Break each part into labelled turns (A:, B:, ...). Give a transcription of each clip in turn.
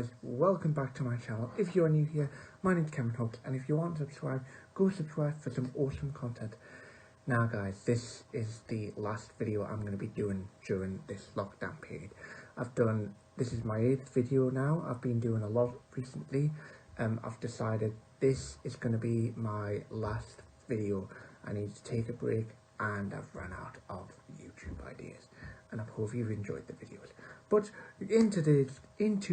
A: guys, welcome back to my channel. If you are new here, my name's Kevin Hooks, and if you want to subscribe, go subscribe for some awesome content. Now guys, this is the last video I'm going to be doing during this lockdown period. This is my 8th video now. I've been doing a lot recently. I've decided this is going to be my last video. I need to take a break and I've run out of YouTube ideas. And I hope you've enjoyed the videos. But into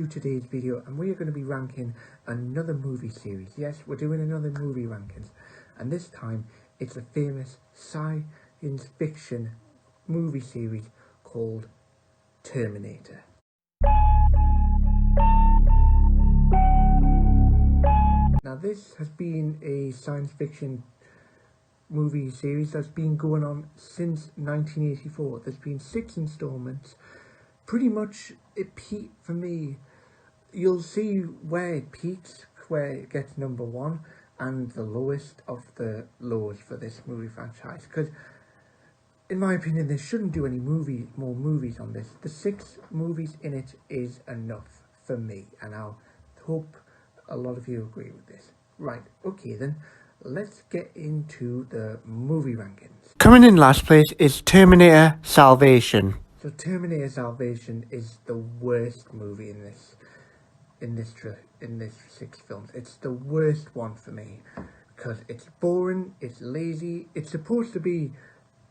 A: today's video, and we are going to be ranking another movie series. Yes, we're doing another movie rankings, and this time it's a famous science fiction movie series called Terminator. Now this has been a science fiction movie series that's been going on since 1984. There's been 6 installments. Pretty much it peaked for me. You'll see where it peaks, where it gets number 1, and the lowest of the lows for this movie franchise. Because in my opinion, they shouldn't do any more movies on this. The 6 movies in it is enough for me, and I hope a lot of you agree with this. Right, okay then, let's get into the movie rankings. Coming in last place is Terminator Salvation. So Terminator Salvation is the worst movie in this 6 films. It's the worst one for me because it's boring, it's lazy. It's supposed to be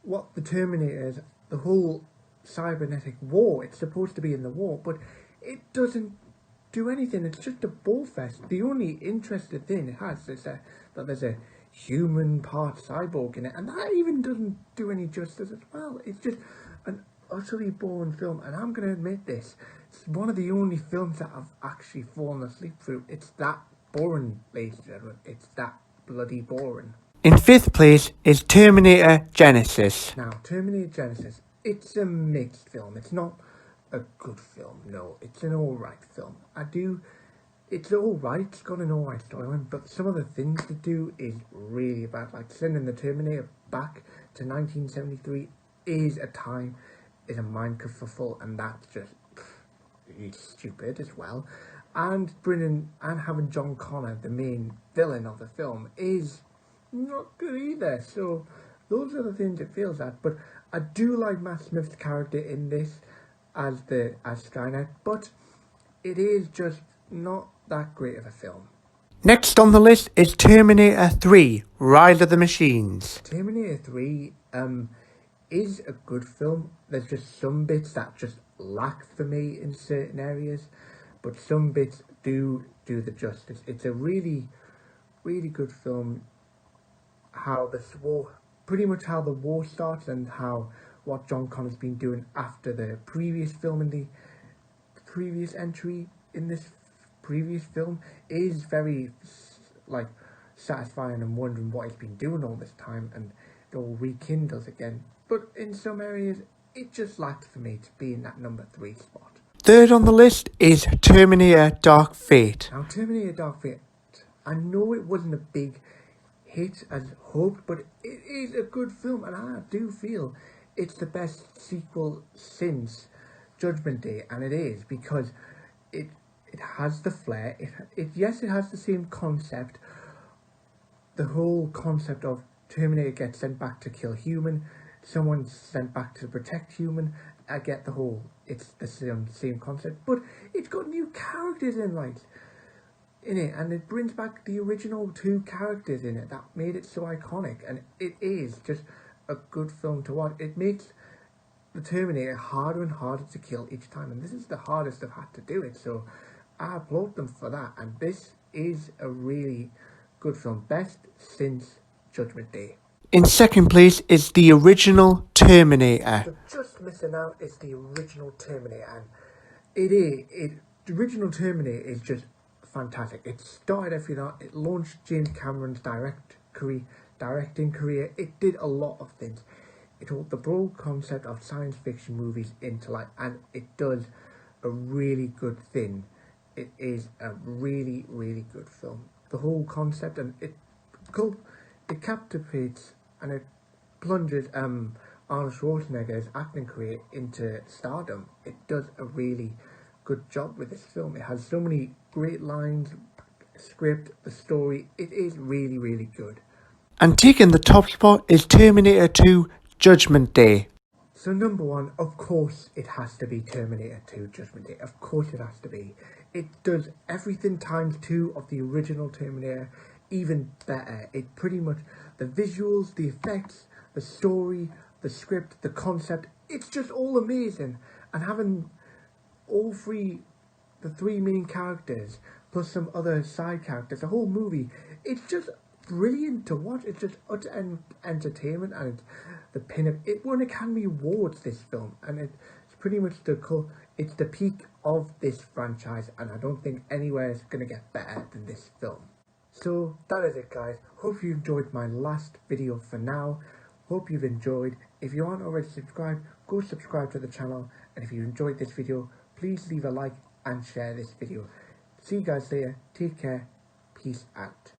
A: what the Terminators, the whole cybernetic war. It's supposed to be in the war, but it doesn't do anything. It's just a ball fest. The only interesting thing it has is that there's a human part cyborg in it, and that even doesn't do any justice as well. It's just an utterly boring film, and I'm going to admit this. It's one of the only films that I've actually fallen asleep through. It's that boring, ladies and gentlemen. It's that bloody boring. In 5th place is Terminator GENISYS. Now, Terminator GENISYS, it's a mixed film. It's not a good film, no. It's an alright film. It's alright, it's got an alright storyline, but some of the things to do is really bad. Like sending the Terminator back to 1973 is a mind kerfuffle, and that's just stupid as well. And having John Connor, the main villain of the film, is not good either. So those are the things it feels at. But I do like Matt Smith's character in this as Skynet, but it is just not that great of a film. Next on the list is Terminator 3, Rise of the Machines. Terminator 3 is a good film. There's just some bits that just lack for me in certain areas, but some bits do the justice. It's a really, really good film. Pretty much how the war starts, and what John Connor's been doing after the previous film and the previous entry in this previous film is very satisfying, and wondering what he's been doing all this time, and it all rekindles again. But in some areas, it just lacked for me to be in that number 3 spot. 3rd on the list is Terminator Dark Fate. Now, Terminator Dark Fate, I know it wasn't a big hit as hoped, but it is a good film, and I do feel it's the best sequel since Judgment Day, and it is because it has the flair. Yes, it has the same concept. The whole concept of Terminator gets sent back to kill human, someone's sent back to protect human. I get the whole, it's the same concept, but it's got new characters in it, and it brings back the original 2 characters in it that made it so iconic, and it is just a good film to watch. It makes the Terminator harder and harder to kill each time, and this is the hardest they've had to do it, so I applaud them for that. And this is a really good film, best since Judgment Day. In 2nd place is the original Terminator. So just missing out is the original Terminator, and the original Terminator is just fantastic. It started everything. It launched James Cameron's directing career. It did a lot of things. It took the broad concept of science fiction movies into life, and it does a really good thing. It is a really, really good film. The whole concept, and it captivates, and it plunges Arnold Schwarzenegger's acting career into stardom. It does a really good job with this film. It has so many great lines, script, the story. It is really, really good.
B: And taking the top spot is Terminator 2 Judgment Day.
A: So number one, of course it has to be Terminator 2 Judgment Day. Of course it has to be. It does everything times 2 of the original Terminator, even better. It pretty much, the visuals, the effects, the story, the script, the concept, it's just all amazing. And having all three, the three main characters, plus some other side characters, the whole movie, it's just brilliant to watch. It's just utter entertainment, and it's the pin of it won Academy Awards, this film, and it's pretty much it's the peak of this franchise, and I don't think anywhere is gonna get better than this film. So that is it, guys. Hope you enjoyed my last video for now. Hope you've enjoyed. If you aren't already subscribed, go subscribe to the channel, and if you enjoyed this video, please leave a like and share this video. See you guys later. Take care. Peace out.